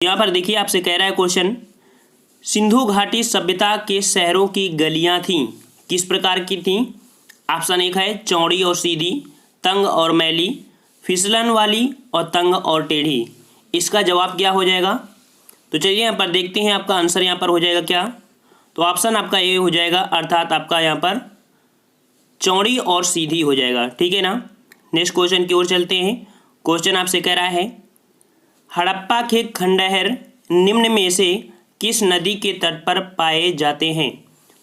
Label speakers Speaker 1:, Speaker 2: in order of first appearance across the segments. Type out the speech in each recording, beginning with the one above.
Speaker 1: यहाँ पर देखिए आपसे कह रहा है क्वेश्चन, सिंधु घाटी सभ्यता के शहरों की गलियाँ थीं, किस प्रकार की थीं? ऑप्शन 1 है चौड़ी और सीधी, तंग और मैली, फिसलन वाली और तंग और टेढ़ी। इसका जवाब क्या हो जाएगा? तो चलिए यहाँ पर देखते हैं आपका आंसर यहाँ पर हो जाएगा क्या। तो ऑप्शन आपका ए हो जाएगा, अर्थात आपका यहाँ पर चौड़ी और सीधी हो जाएगा। ठीक है ना। नेक्स्ट क्वेश्चन की ओर चलते हैं। क्वेश्चन आपसे कह रहा है, हड़प्पा के खंडहर निम्न में से किस नदी के तट पर पाए जाते हैं?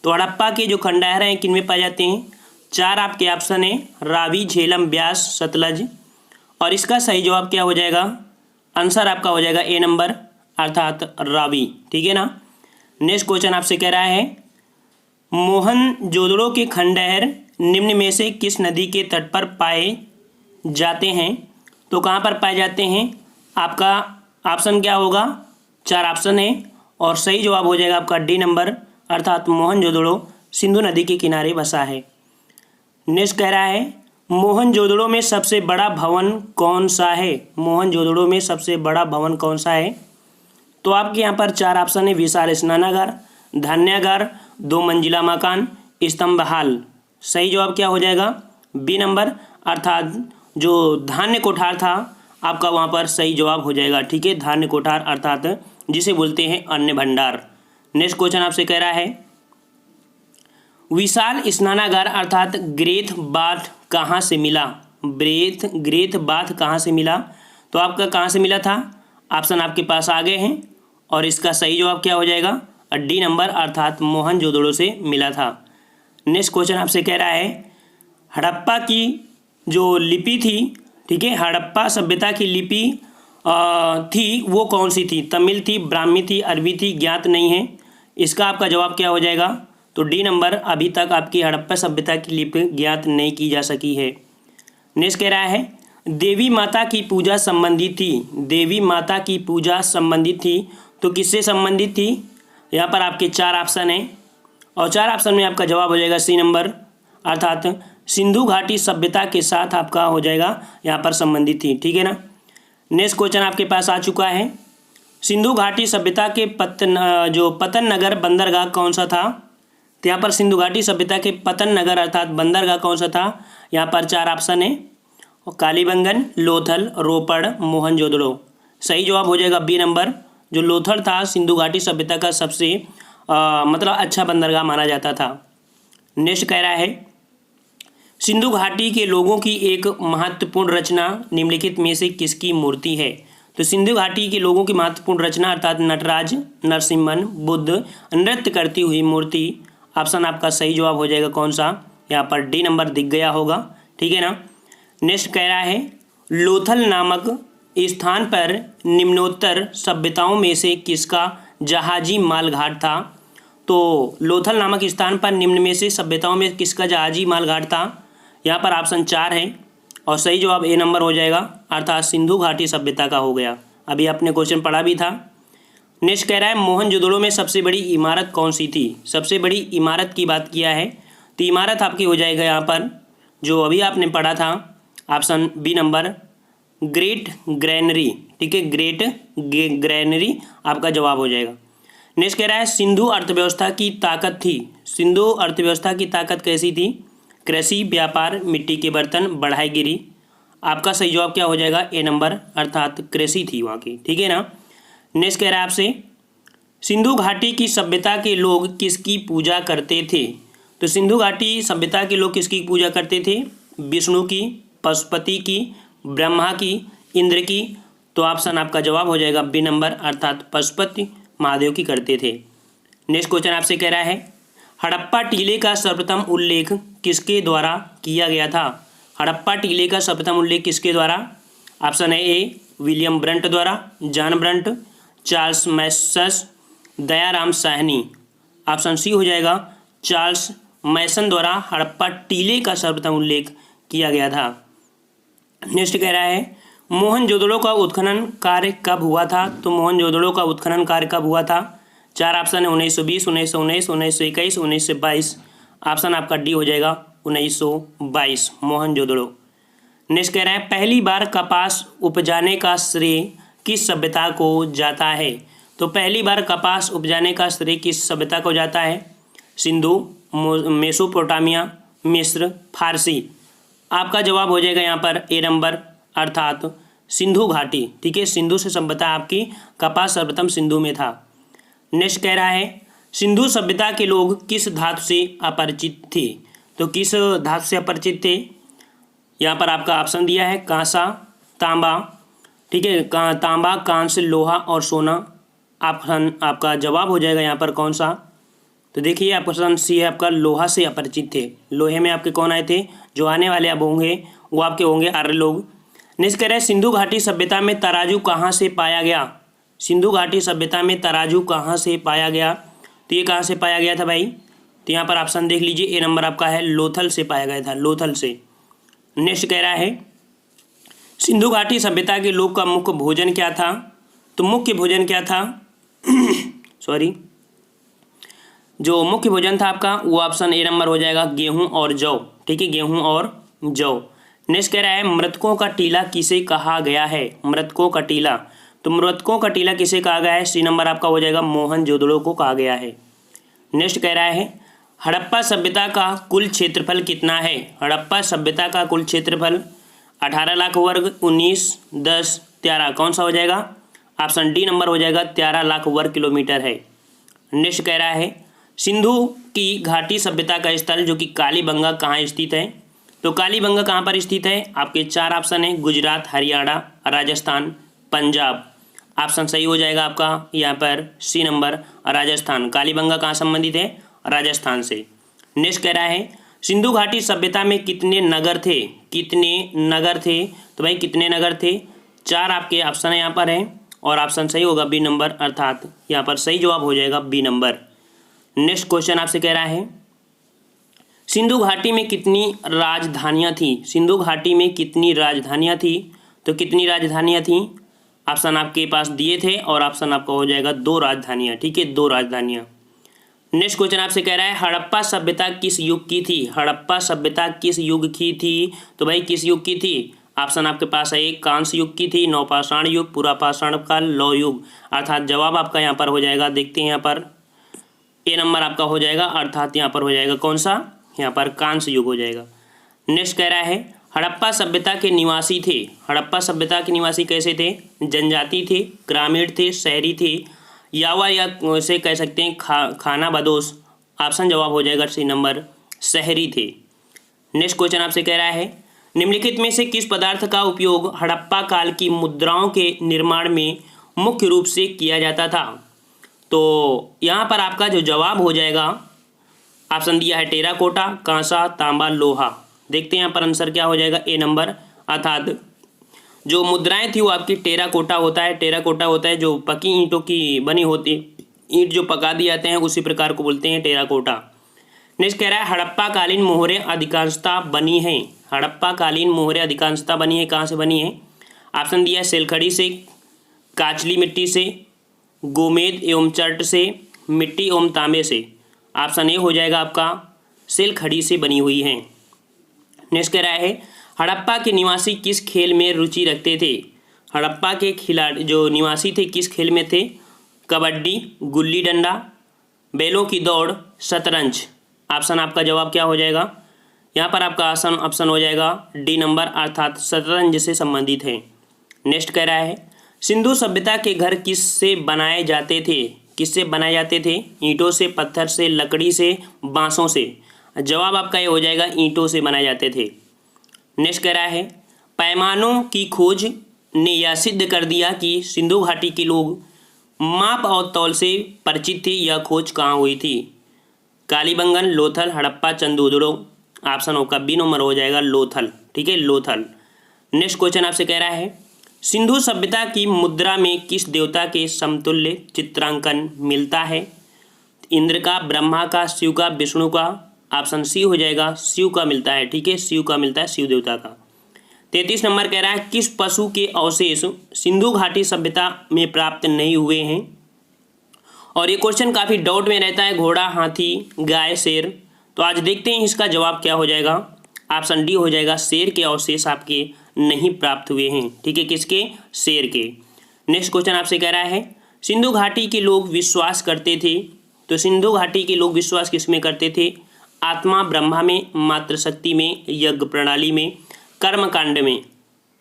Speaker 1: तो हड़प्पा के जो खंडहर हैं किन में पाए जाते हैं? 4 आपके ऑप्शन है, रावी, झेलम, ब्यास, सतलज। और इसका सही जवाब क्या हो जाएगा? आंसर आपका हो जाएगा ए नंबर, अर्थात रावी। ठीक है ना। नेक्स्ट क्वेश्चन आपसे कह रहा है, मोहनजोदड़ो के खंडहर निम्न में से किस नदी के तट पर पाए जाते हैं? तो कहाँ पर पाए जाते हैं? आपका ऑप्शन क्या होगा? 4 ऑप्शन है और सही जवाब हो जाएगा आपका डी नंबर, अर्थात मोहनजोदड़ो सिंधु नदी के किनारे बसा है। नेक्स्ट कह रहा है, मोहनजोदड़ो में सबसे बड़ा भवन कौन सा है? मोहनजोदड़ो में सबसे बड़ा भवन कौन सा है? तो आपके यहाँ पर 4 ऑप्शन है, विशाल स्नानागार, धान्यागार, 2 मंजिला मकान, स्तंभ हाल। सही जवाब क्या हो जाएगा? बी नंबर, अर्थात जो धान्य कोठार था आपका वहाँ पर सही जवाब हो जाएगा। ठीक है, धान्य कोठार अर्थात जिसे बोलते हैं अन्न भंडार। नेक्स्ट क्वेश्चन आपसे कह रहा है, विशाल स्नानागार अर्थात ग्रेथ बाथ कहाँ से मिला? ग्रेथ बाथ कहाँ से मिला? तो आपका कहाँ से मिला था? ऑप्शन आपके पास आ गए हैं और इसका सही जवाब क्या हो जाएगा? डी नंबर, अर्थात मोहनजोदड़ो से मिला था। नेक्स्ट क्वेश्चन आपसे कह रहा है, हड़प्पा की जो लिपि थी, ठीक है, हड़प्पा सभ्यता की लिपि थी वो कौन सी थी? तमिल थी, ब्राह्मी थी, अरबी थी, ज्ञात नहीं है। इसका आपका जवाब क्या हो जाएगा? तो डी नंबर, अभी तक आपकी हड़प्पा सभ्यता की लिपि ज्ञात नहीं की जा सकी है। नेक्स्ट कह रहा है, देवी माता की पूजा संबंधित थी, देवी माता की पूजा संबंधित थी तो किससे संबंधित थी? यहाँ पर आपके 4 ऑप्शन हैं और 4 ऑप्शन में आपका जवाब हो जाएगा सी नंबर, अर्थात सिंधु घाटी सभ्यता के साथ आपका हो जाएगा यहाँ पर संबंधित थी। ठीक है ना। नेक्स्ट क्वेश्चन आपके पास आ चुका है, सिंधु घाटी सभ्यता के पतन नगर बंदरगाह कौन सा था? तो यहाँ पर सिंधु घाटी सभ्यता के पतन नगर अर्थात बंदरगाह कौन सा था? यहाँ पर 4 ऑप्शन है, कालीबंगन, लोथल, रोपड़, मोहनजोदड़ो। सही जवाब हो जाएगा बी नंबर, जो लोथल था सिंधु घाटी सभ्यता का सबसे मतलब अच्छा बंदरगाह माना जाता था। नेक्स्ट कह रहा है, सिंधु घाटी के लोगों की एक महत्वपूर्ण रचना निम्नलिखित में से किसकी मूर्ति है? तो सिंधु घाटी के लोगों की महत्वपूर्ण रचना अर्थात नटराज, नरसिम्हन, बुद्ध, नृत्य करती हुई मूर्ति। ऑप्शन आपका सही जवाब हो जाएगा कौन सा? यहाँ पर डी नंबर दिख गया होगा। ठीक है ना। नेक्स्ट कह रहा है, लोथल नामक स्थान पर निम्नोत्तर सभ्यताओं में से किसका जहाजी मालघाट था? तो लोथल नामक स्थान पर निम्न में से सभ्यताओं में किसका जहाजी मालघाट था? यहाँ पर ऑप्शन 4 है और सही जवाब ए नंबर हो जाएगा, अर्थात सिंधु घाटी सभ्यता का हो गया। अभी आपने क्वेश्चन पढ़ा भी था। नेक्स्ट कह रहा है, मोहनजोदड़ो में सबसे बड़ी इमारत कौन सी थी? सबसे बड़ी इमारत की बात किया है तो इमारत आपकी हो जाएगा यहाँ पर जो अभी आपने पढ़ा था, option B number, great granary. ठीक है, ग्रेट ग्रैनरी आपका जवाब हो जाएगा। नेक्स्ट कह रहा है, सिंधु अर्थव्यवस्था की ताकत थी, सिंधु अर्थव्यवस्था की ताकत कैसी थी? कृषि, व्यापार, मिट्टी के बर्तन, बढ़ाईगिरी। आपका सही जवाब क्या हो जाएगा? ए नंबर, अर्थात कृषि थी वहाँ की। ठीक है ना। नेक्स्ट कह रहा है आपसे, सिंधु घाटी की सभ्यता के लोग किसकी पूजा करते थे? तो सिंधु घाटी सभ्यता के लोग किसकी पूजा करते थे? विष्णु की, पशुपति की, ब्रह्मा की, इंद्र की। तो ऑप्शन आपका जवाब हो जाएगा बी नंबर, अर्थात पशुपति महादेव की करते थे। नेक्स्ट क्वेश्चन आपसे कह रहा है, हड़प्पा टीले का सर्वप्रथम उल्लेख किसके द्वारा किया गया था? हड़प्पा टीले का सर्वप्रथम उल्लेख किसके द्वारा? ऑप्शन है ए, विलियम ब्रंट द्वारा, John Brunt, Charles Masson, Dayaram Sahni. Option C हो जाएगा, चार्ल्स मैसन द्वारा हड़प्पा टीले का सर्वप्रथम उल्लेख किया गया था। नेक्स्ट कह रहा है, मोहनजोदड़ो का उत्खनन कार्य कब हुआ था? तो मोहनजोदड़ो का उत्खनन कार्य कब हुआ था? 4 ऑप्शन है, 1920, 1919, 1921, 1922। ऑप्शन आपका डी हो जाएगा 1922, मोहनजोदड़ो। नेक्स्ट कह रहा है, पहली बार कपास उपजाने का श्रेय किस सभ्यता को जाता है? तो पहली बार कपास उपजाने का श्रेय किस सभ्यता को जाता है? सिंधु, मेसोपोटामिया, मिस्र, फारसी। आपका जवाब हो जाएगा यहाँ पर ए नंबर, अर्थात सिंधु घाटी। ठीक है, सिंधु से सभ्यता आपकी कपास सर्वप्रथम सिंधु में था। नेक्स्ट कह रहा है सिंधु सभ्यता के लोग किस धातु से अपरिचित थे? तो किस धातु से अपरिचित थे? यहाँ पर आपका ऑप्शन दिया है कांसा, तांबा, ठीक है, तांबा, कांस्य, लोहा और सोना। आपका जवाब हो जाएगा यहाँ पर कौन सा? तो देखिए आपका ऑप्शन सी है, आपका लोहा से अपरिचित थे। लोहे में आपके कौन आए थे? जो आने वाले अब होंगे वो आपके होंगे आर्य लोग। नेक्स्ट कह रहे हैं सिंधु घाटी सभ्यता में तराजू कहाँ से पाया गया? सिंधु घाटी सभ्यता में तराजू कहाँ से पाया गया? तो ये कहाँ से पाया गया था भाई? तो यहाँ पर ऑप्शन देख लीजिए, ए नंबर आपका है लोथल से पाया गया था, लोथल से। नेक्स्ट कह रहा है सिंधु घाटी सभ्यता के लोग का मुख्य भोजन क्या था? तो मुख्य भोजन क्या था? सॉरी, जो मुख्य भोजन था आपका वो ऑप्शन ए नंबर हो जाएगा गेहूं और जौ। ठीक है, गेहूं और जौ। नेक्स्ट कह रहा है मृतकों का टीला किसे कहा गया है? मृतकों का टीला, तो मृतकों का टीला किसे कहा गया है? सी नंबर आपका हो जाएगा मोहनजोदड़ो को कहा गया है। नेक्स्ट कह रहा है हड़प्पा सभ्यता का कुल क्षेत्रफल कितना है? हड़प्पा सभ्यता का कुल क्षेत्रफल 18 लाख वर्ग, 19, 10, 13, कौन सा हो जाएगा? ऑप्शन डी नंबर हो जाएगा 13 लाख वर्ग किलोमीटर है। नेक्स्ट कह रहा है सिंधु की घाटी सभ्यता का स्थल जो कि कालीबंगा कहाँ स्थित है? तो कालीबंगा कहाँ पर स्थित है? आपके 4 ऑप्शन है, गुजरात, हरियाणा, राजस्थान, पंजाब। ऑप्शन सही हो जाएगा आपका यहाँ पर सी नंबर, राजस्थान। कालीबंगा कहाँ संबंधित है? राजस्थान से। नेक्स्ट कह रहा है सिंधु घाटी सभ्यता में कितने नगर थे? कितने नगर थे? तो भाई कितने नगर थे? 4 आपके ऑप्शन यहाँ पर है और ऑप्शन सही होगा बी नंबर, अर्थात यहाँ पर सही जवाब हो जाएगा बी नंबर। नेक्स्ट क्वेश्चन आपसे कह रहा है सिंधु घाटी में कितनी राजधानियाँ थी? सिंधु घाटी में कितनी राजधानियाँ थी? तो कितनी राजधानियाँ थी? ऑप्शन आपके पास दिए थे और ऑप्शन आपका हो जाएगा 2 राजधानियाँ। ठीक है, 2 राजधानियाँ। नेक्स्ट क्वेश्चन आपसे कह रहा है हड़प्पा सभ्यता किस युग की थी? हड़प्पा सभ्यता किस युग की थी? तो भाई किस युग की थी? ऑप्शन आपके पास है कांस्य युग की थी, नवपाषाण युग, पुरापाषाण काल, लौह युग। अर्थात जवाब आपका यहाँ पर हो जाएगा, देखते हैं यहाँ पर ए नंबर आपका हो जाएगा, अर्थात यहाँ पर हो जाएगा कौन सा? यहाँ पर कांस्य युग हो जाएगा। नेक्स्ट कह रहा है हड़प्पा सभ्यता के निवासी थे। हड़प्पा सभ्यता के निवासी कैसे थे? जनजाति थे, ग्रामीण थे, शहरी थे, यावा या से कह सकते हैं खाना बदोश। ऑप्शन जवाब हो जाएगा सी नंबर, शहरी थे। नेक्स्ट क्वेश्चन आपसे कह रहा है निम्नलिखित में से किस पदार्थ का उपयोग हड़प्पा काल की मुद्राओं के निर्माण में मुख्य रूप से किया जाता था? तो यहाँ पर आपका जो जवाब हो जाएगा ऑप्शन दिया है टेराकोटा, कांसा, तांबा, लोहा। देखते हैं यहाँ पर आंसर क्या हो जाएगा, ए नंबर, अर्थात जो मुद्राएं थी वो आपकी टेराकोटा होता है। टेराकोटा होता है जो पकी ईंटों की बनी होती, ईंट जो पका दिए जाते हैं उसी प्रकार को बोलते हैं टेराकोटा। नेक्स्ट कह रहा है हड़प्पा कालीन मोहरें अधिकांशतः बनी हैं। हड़प्पा कालीन मोहरें अधिकांशतः बनी है, कहाँ से बनी है? ऑप्शन दिया है सेलखड़ी से, काचली मिट्टी से, गोमेद एवं चर्ट से, मिट्टी एवं तांबे से। ऑप्शन ए हो जाएगा आपका सेलखड़ी से बनी हुई हैं। नेक्स्ट कह रहा है हड़प्पा के निवासी किस खेल में रुचि रखते थे? हड़प्पा के खिलाड़ी जो निवासी थे किस खेल में थे? कबड्डी, गुल्ली डंडा, बैलों की दौड़, शतरंज। ऑप्शन आपका जवाब क्या हो जाएगा? यहाँ पर आपका ऑप्शन हो जाएगा डी नंबर, अर्थात शतरंज से संबंधित है। नेक्स्ट कह रहा है सिंधु सभ्यता के घर किससे बनाए जाते थे? किससे बनाए जाते थे? ईंटों से, पत्थर से, लकड़ी से, बांसों से। जवाब आपका ये हो जाएगा ईंटों से बनाए जाते थे। नेक्स्ट कह रहा है पैमानों की खोज ने यह सिद्ध कर दिया कि सिंधु घाटी के लोग माप और तौल से परिचित थे। यह खोज कहाँ हुई थी? कालीबंगन, लोथल, हड़प्पा, चंदोदड़ो। ऑप्शन होगा बी नंबर हो जाएगा लोथल। ठीक है, लोथल। नेक्स्ट क्वेश्चन आपसे कह रहा है सिंधु सभ्यता की मुद्रा में किस देवता के समतुल्य चित्रांकन मिलता है? इंद्र का, ब्रह्मा का, शिव का, विष्णु का। ऑप्शन सी हो जाएगा शिव का मिलता है। ठीक है, शिव का मिलता है, शिव देवता का। 33 नंबर कह रहा है किस पशु के अवशेष सिंधु घाटी सभ्यता में प्राप्त नहीं हुए हैं? और ये क्वेश्चन काफ़ी डाउट में रहता है, घोड़ा, हाथी, गाय, शेर। तो आज देखते हैं इसका जवाब क्या हो जाएगा। ऑप्शन डी हो जाएगा शेर के अवशेष आपके नहीं प्राप्त हुए हैं। ठीक है, किसके? शेर के। नेक्स्ट क्वेश्चन आपसे कह रहा है सिंधु घाटी के लोग विश्वास करते थे, तो सिंधु घाटी के लोग विश्वास किस में करते थे? आत्मा ब्रह्मा में, मातृशक्ति में, यज्ञ प्रणाली में, कर्म कांड में।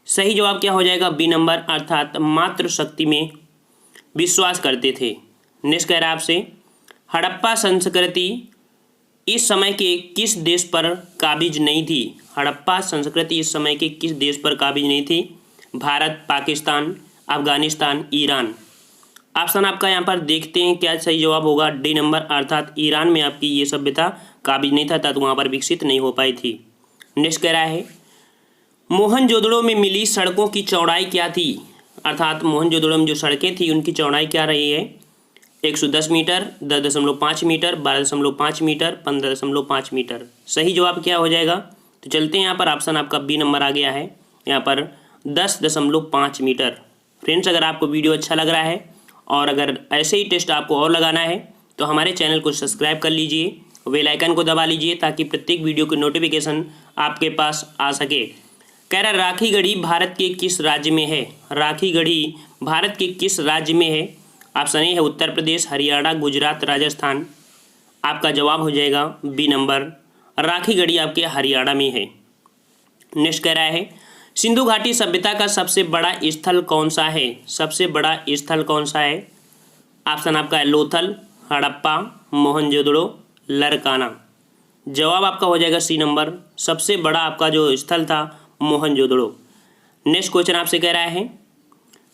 Speaker 1: सही जवाब क्या हो जाएगा? बी नंबर, अर्थात मातृशक्ति में विश्वास करते थे। नेक्स्ट कह रहा है आपसे हड़प्पा संस्कृति इस समय के किस देश पर काबिज नहीं थी? हड़प्पा संस्कृति इस समय के किस देश पर काबिज नहीं थी? भारत, पाकिस्तान, अफगानिस्तान, ईरान। ऑप्शन आपका यहाँ पर देखते हैं क्या सही जवाब होगा? डी नंबर, अर्थात ईरान में आपकी ये सभ्यता काबिज नहीं था, तो वहाँ पर विकसित नहीं हो पाई थी। नेक्स्ट कह रहा है मोहनजोदड़ो में मिली सड़कों की चौड़ाई क्या थी? अर्थात मोहनजोदड़ो में जो सड़कें थी उनकी चौड़ाई क्या रही है? 110 मीटर, 10.5 मीटर, 12.5 मीटर, 15.5 मीटर। सही जवाब क्या हो जाएगा? तो चलते हैं यहाँ पर, ऑप्शन आपका बी नंबर आ गया है यहाँ पर 10.5 मीटर। फ्रेंड्स, अगर आपको वीडियो अच्छा लग रहा है और अगर ऐसे ही टेस्ट आपको और लगाना है तो हमारे चैनल को सब्सक्राइब कर लीजिए, बेल आइकन को दबा लीजिए ताकि प्रत्येक वीडियो की नोटिफिकेशन आपके पास आ सके। कह रहा राखीगढ़ी भारत के किस राज्य में है? राखीगढ़ी भारत के किस राज्य में है? ऑप्शन ए है उत्तर प्रदेश, हरियाणा, गुजरात, राजस्थान। आपका जवाब हो जाएगा बी नंबर, राखीगढ़ी आपके हरियाणा में है। नेक्स्ट कह रहा है सिंधु घाटी सभ्यता का सबसे बड़ा स्थल कौन सा है? सबसे बड़ा स्थल कौन सा है? ऑप्शन आपका है लोथल, हड़प्पा, मोहनजोदड़ो, लरकाना। जवाब आपका हो जाएगा सी नंबर, सबसे बड़ा आपका जो स्थल था मोहनजोदड़ो। नेक्स्ट क्वेश्चन आपसे कह रहा है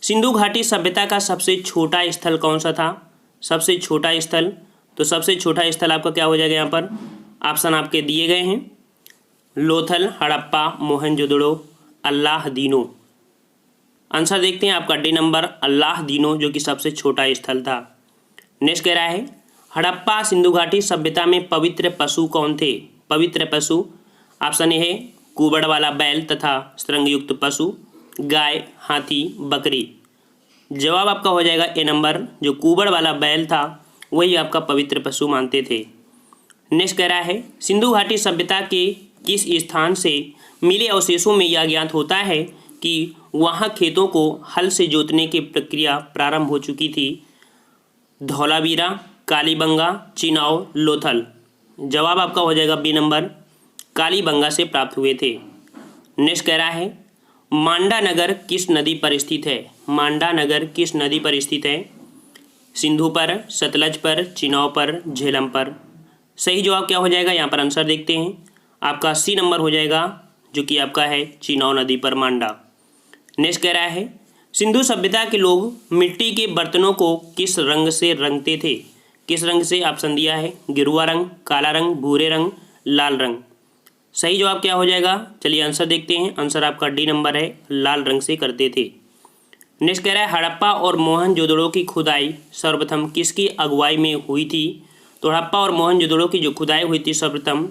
Speaker 1: सिंधु घाटी सभ्यता का सबसे छोटा स्थल कौन सा था? सबसे छोटा स्थल, तो सबसे छोटा स्थल आपका क्या हो जाएगा? यहाँ पर ऑप्शन आपके दिए गए हैं लोथल, हड़प्पा, मोहनजोदड़ो, अल्लाहदीनो। आंसर देखते हैं आपका डी नंबर, अल्लाहदीनो, जो कि सबसे छोटा स्थल था। नेक्स्ट कह रहा है हड़प्पा सिंधु घाटी सभ्यता में पवित्र पशु कौन थे? पवित्र पशु, ऑप्शन ए है कुबड़ वाला बैल तथा श्रृंगयुक्त पशु, गाय, हाथी, बकरी। जवाब आपका हो जाएगा ए नंबर, जो कुबड़ वाला बैल था वही आपका पवित्र पशु मानते थे। नेक्स्ट कह रहा है सिंधु घाटी सभ्यता के किस स्थान से मिले अवशेषों में यह ज्ञात होता है कि वहाँ खेतों को हल से जोतने की प्रक्रिया प्रारंभ हो चुकी थी? धौलावीरा, कालीबंगा, चिनाव, लोथल। जवाब आपका हो जाएगा बी नंबर, कालीबंगा से प्राप्त हुए थे। नेक्स्ट कह रहा है मांडा नगर किस नदी पर स्थित है? मांडा नगर किस नदी पर स्थित है? सिंधु पर, सतलज पर, चिनाव पर, झेलम पर। सही जवाब क्या हो जाएगा? यहाँ पर आंसर देखते हैं, आपका सी नंबर हो जाएगा, जो कि आपका है चिनाव नदी पर मांडा। नेक्स्ट कह रहा है सिंधु सभ्यता के लोग मिट्टी के बर्तनों को किस रंग से रंगते थे? किस रंग से? ऑप्शन दिया है गिरुआ रंग, काला रंग, भूरे रंग, लाल रंग। सही जवाब क्या हो जाएगा? चलिए आंसर देखते हैं, आंसर आपका डी नंबर है, लाल रंग से करते थे। नेक्स्ट कह रहा है हड़प्पा और मोहनजोदड़ो की खुदाई सर्वप्रथम किसकी अगुवाई में हुई थी? तो हड़प्पा और मोहनजोदड़ो की जो खुदाई हुई थी सर्वप्रथम,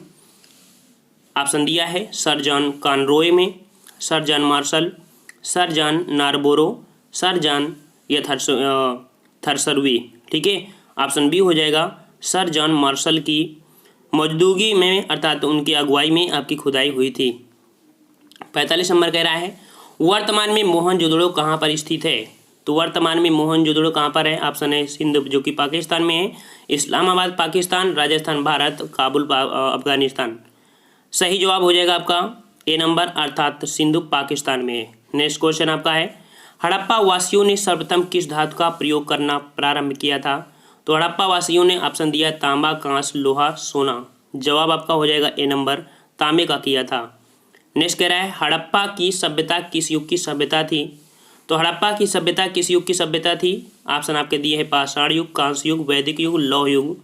Speaker 1: ऑप्शन दिया है सर जॉन कॉनरॉय में, sir John Marshall, sir John Narborough, sir John या थर्सरवी। ठीक है, ऑप्शन बी हो जाएगा सर जॉन मार्शल की मौजूदगी में, अर्थात उनकी अगुवाई में आपकी खुदाई हुई थी। 45 नंबर कह रहा है वर्तमान में मोहनजोदड़ो कहाँ पर स्थित है? तो वर्तमान में मोहनजोदड़ो कहाँ पर है? ऑप्शन है सिंध, जो कि पाकिस्तान में है, इस्लामाबाद पाकिस्तान, राजस्थान भारत, काबुल अफगानिस्तान। सही जवाब हो जाएगा आपका ए नंबर, अर्थात सिंधु पाकिस्तान में है। नेक्स्ट क्वेश्चन आपका है हड़प्पा वासियों ने सर्वप्रथम किस धातु का प्रयोग करना प्रारंभ किया था? तो हड़प्पा वासियों ने ऑप्शन दिया तांबा, कांस, लोहा, सोना। जवाब आपका हो जाएगा ए नंबर, तांबे का किया था। नेक्स्ट कह रहा है हड़प्पा की सभ्यता किस युग की सभ्यता थी? तो हड़प्पा की सभ्यता किस युग की सभ्यता थी? ऑप्शन आपके दिए हैं पाषाण युग, कांस्य युग, वैदिक युग, लौह युग।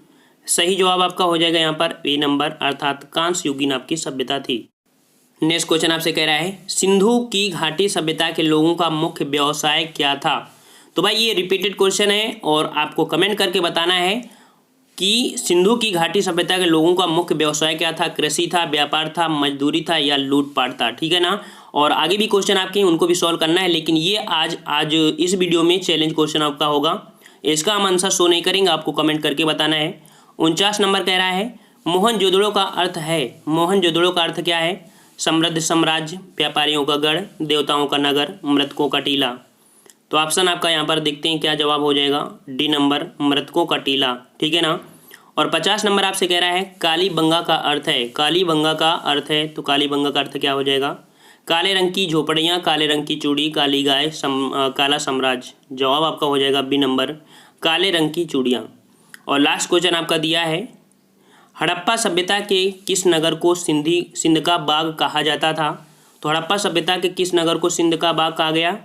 Speaker 1: सही जवाब आपका हो जाएगा यहाँ पर ए नंबर, अर्थात कांस्य युगीन आपकी सभ्यता थी। नेक्स्ट क्वेश्चन आपसे कह रहा है सिंधु की घाटी सभ्यता के लोगों का मुख्य व्यवसाय क्या था? तो भाई ये रिपीटेड क्वेश्चन है और आपको कमेंट करके बताना है कि सिंधु की घाटी सभ्यता के लोगों का मुख्य व्यवसाय क्या था? कृषि था, व्यापार था, मजदूरी था या लूटपाट था? ठीक है ना। और आगे भी क्वेश्चन आपके उनको भी सॉल्व करना है, लेकिन ये आज इस वीडियो में चैलेंज क्वेश्चन आपका होगा। इसका हम आंसर शो नहीं करेंगे, आपको कमेंट करके बताना है। 49 नंबर कह रहा है मोहनजोदड़ो का अर्थ है, मोहनजोदड़ो का अर्थ क्या है? समृद्ध साम्राज्य, व्यापारियों का गढ़, देवताओं का नगर, मृतकों का टीला। तो ऑप्शन आपका यहाँ पर देखते हैं क्या जवाब हो जाएगा, डी नंबर, मृतकों का टीला। ठीक है ना। और 50 नंबर आपसे कह रहा है कालीबंगा का अर्थ है, कालीबंगा का अर्थ है, तो कालीबंगा का अर्थ क्या हो जाएगा, काले रंग की झोपड़ियाँ, काले रंग की चूड़ी, काली गाय, काला साम्राज्य। जवाब आपका हो जाएगा बी नंबर, काले रंग की चूड़ियाँ। और लास्ट क्वेश्चन आपका दिया है हड़प्पा सभ्यता के किस नगर को सिंध का बाग कहा जाता था। तो हड़प्पा सभ्यता के किस नगर को सिंध का बाग कहा गया।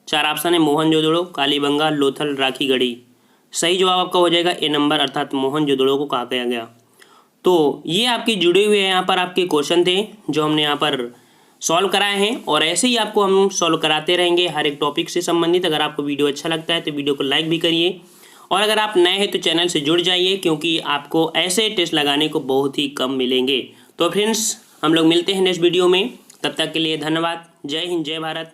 Speaker 1: 4 ऑप्शन है, मोहनजोदड़ो, कालीबंगा, लोथल, राखीगढ़ी। सही जवाब आपका हो जाएगा ए नंबर, अर्थात मोहनजोदड़ो को कहा गया। तो ये आपके जुड़े हुए यहाँ पर आपके क्वेश्चन थे जो हमने यहाँ पर सॉल्व कराए हैं, और ऐसे ही आपको हम सॉल्व कराते रहेंगे हर एक टॉपिक से संबंधित। अगर आपको वीडियो अच्छा लगता है तो वीडियो को लाइक भी करिए, और अगर आप नए हैं तो चैनल से जुड़ जाइए, क्योंकि आपको ऐसे टेस्ट लगाने को बहुत ही कम मिलेंगे। तो फ्रेंड्स, हम लोग मिलते हैं नेक्स्ट वीडियो में, तब तक के लिए धन्यवाद। जय हिंद, जय भारत।